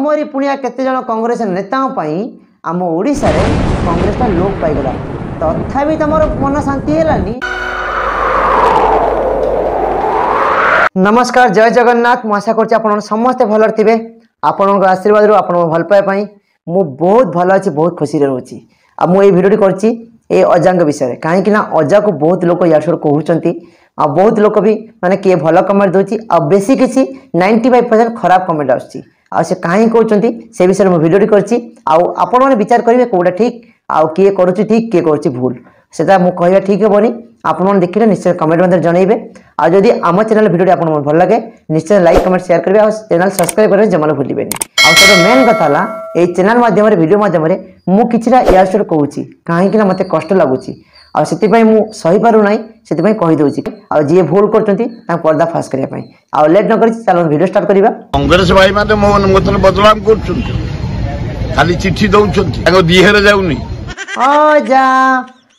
तमरी पुणिया केते जन कांग्रेस नेता आम ओडिशा रे कांग्रेस लोप पाईगला तथापि तमर मन शांति हेलानी। नमस्कार, जय जगन्नाथ। मु आशा करछि आपन समस्त भल थिबे। आपन आशीर्वाद रु आपन भल पाए पई मु बहुत भल अछि, बहुत खुशी रहउछि। आ मु ए भिडियो करछि ए अजांग विषय कहीं कि ना अजा को बहुत लोग यार कहउचंती आ बहुत लोग भी माने किए भल कमेंट दोछि आ बेसी किछि 95% खराब कमेंट आछि आ से कहीं कहउचंती से विषय मु भिडियो करछि आ आपन माने विचार करिवे कोडा ठीक आ किए करूछि ठीक किए करूछि भूल सेटा मु कहया ठीक हेबनी। आपण मन देखिले निश्चय कमेंट मध्ये जणाइबे आ जदी आम चैनल भिडियो आपण मन भल लागे निश्चय लाइक कमेंट शेयर करबे आ चैनल सब्सक्राइब करबे जमानो भूलिबेनी। आ तो मेन कथा ला ए चैनल माध्यम रे वीडियो माध्यम रे मु किछरा यार कहउछि काहे कि ना मते कष्ट लागुछि आ सेति पई मु सही पारु नाही सेति पई कहि दोछि आ जे भूल करचंती ता पर्दा फास करिया पई आ लेट न करि चलो वीडियो स्टार्ट करिबा। कांग्रेस भाई माने मोहन मतल बदलाम करचंती खाली चिट्ठी दउचंती ताको दिहेर जाउनी ओ जा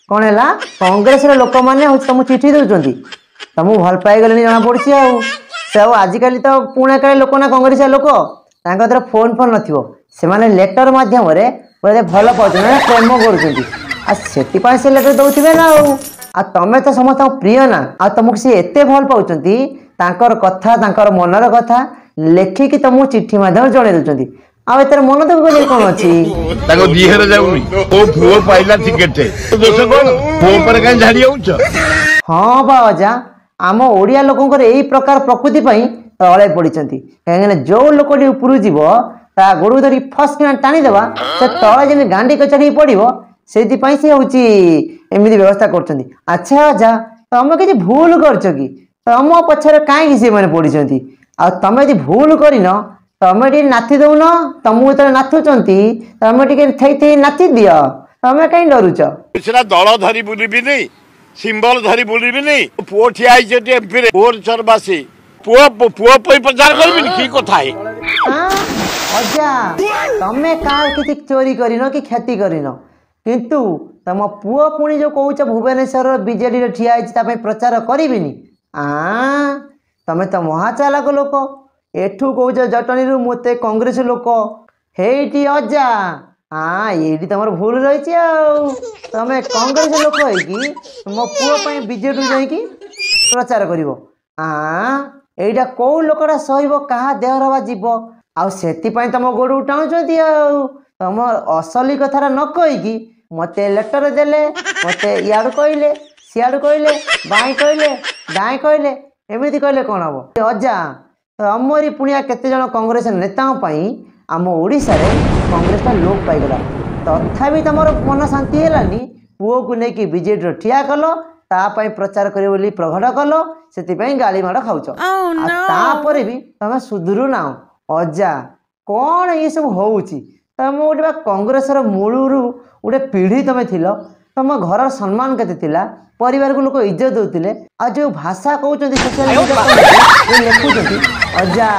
कौन है कांग्रेस लोक मैंने तुम चिठी दौरान तुमको भल पाई गले जना पड़ी आजिकल तो पुणे काले लोक ना कांग्रेस लोक तर फोन फोन न लेटर मध्यम बोले भल पाँच प्रेम कर से लेटर दौथे ना आ तमें तो समस्त प्रिय ना आ तुमको सी एत भल पाँच कथा मनर कथा लेखिकी तुमको चिठी मध्यम जन दौरान आ एतर मन तो बोले कौन अछि ताको दिहेर जाउनी ओ फुओ पाइला टिकट दोष कोन फुओ पर काई झाड़ी आउछ। हां बाजा आम ओडिया लोकंकर एही प्रकार प्रकृति पई तळे पडिचंती काहे जो लोकडी ऊपर जीवो ता गोडू धरी फस किना टाणी देबा से तळे जेने गांडी कचड़ी पडिवो सेति पई से होची एमिति व्यवस्था करचंती। अच्छा जा तमे कि भूल करछ कि तम पछरे काई से माने पडिचंती आ तमे जे भूल करिनो तमें टे नाथी दौन तुमको जो नाथुंट तमें टे नाथी दियो तमें कहीं डरुच दल धरी बुलबी सिंबल धरी बुलबी पुओ ठिया चरबासी पुओ पुओ प्रचार करबी की कथा है अजा तमें कार किसी चोरी करिनो कि क्षति करिनो किंतु तम पुओ पुणी जो कहूच भुवनेश्वर बीजेडी ठिया प्रचार करिबिनी तमें तो महाचालक लोक एठू कौच जटनी मते कांग्रेस लोक हेटी अजा हाँ ये तुम भूल रही तमें कांग्रेस लोक है तुम पुओ बीजेडी जाकि प्रचार कर यहाँ कौ लोकटा सहब क्या देहर जीव आती तुम गोड़ टाणुंट तुम असली कथा न कहीकि मत लेटर देले मत इाड़ू कहले सियाड़ू कहले बाई कहले दाएँ कहले एमती कहले कौन हम अजा तमरी पुणिया केते जन कांग्रेस नेता आम ओडिशा रे कांग्रेस लोप पाईगला तथापि तमर मन शांति हेलानी पुओ को लेकिन बीजेडी ठिया कल तापाई प्रचार कर प्रकट कल से गाली माड़ खाऊच तापर भी तुम सुधुरु ना अजा कौन ये सब हूँ तुम गोटे कांग्रेस मूलू गोटे पीढ़ी तुम थिल तुम घर सम्मान केते परिवार को लोक इज्जत दौले आ जो भाषा कहते सोशल मीडिया लिखुं अजा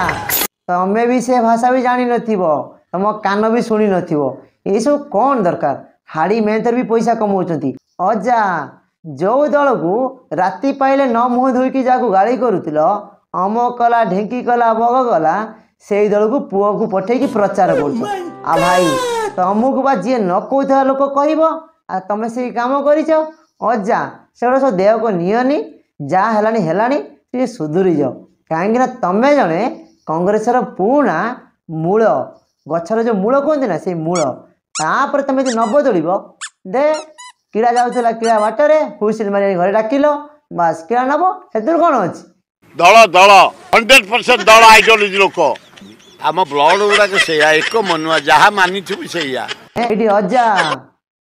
तमें भी से भाषा भी जानी नथिबो तुम कान भी शुणी नथिबो ये सब कौन दरकार हाड़ी मेहनत भी पैसा कमाउछंती अजा जो दल को राति पाइले न मुह धोईकी जाकू गाड़ी करुतिल अमक कला ढेंकी कला बग गला से दल को पुओ को पठेकी प्रचार कर भाई तुमको बा जी न कहता लोक कह तमें से काम कर अजा से सब देह को नियनी जहाँ है सुधुरी जाओ कहीं तमें जड़े कांग्रेस पुणा मूल गचर जो मूल कहते ना से मूल तापर तुम न बदल दे कीड़ा जाऊला कीड़ा बाटर हुइसिल मारे घर डाकिल बास कीड़ा नब से कौन अच्छी दल दल 100% दल आइडियोलॉजी लोक आम ब्लड गुड़ाक से एक मनुआ जहाँ मानी से अजा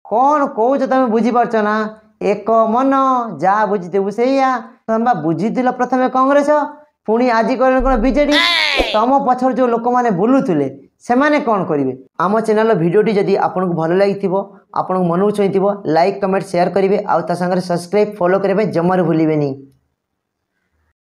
कौन कौच तुम बुझीपार ना एक मन जहाँ बुझीदेबू से तुम बुझी प्रथम कांग्रेस पुणी आज कौन बीजेडी तुम पछर जो लोक मैंने बुलूले से माने कौन करेंगे। आम चैनल भिडियोटी जदि आपको भल लगी आपन मन छुई लाइक कमेंट शेयर करेंगे आउ ता संगे सब्सक्राइब फॉलो करेंगे जमार भूलिबेनी।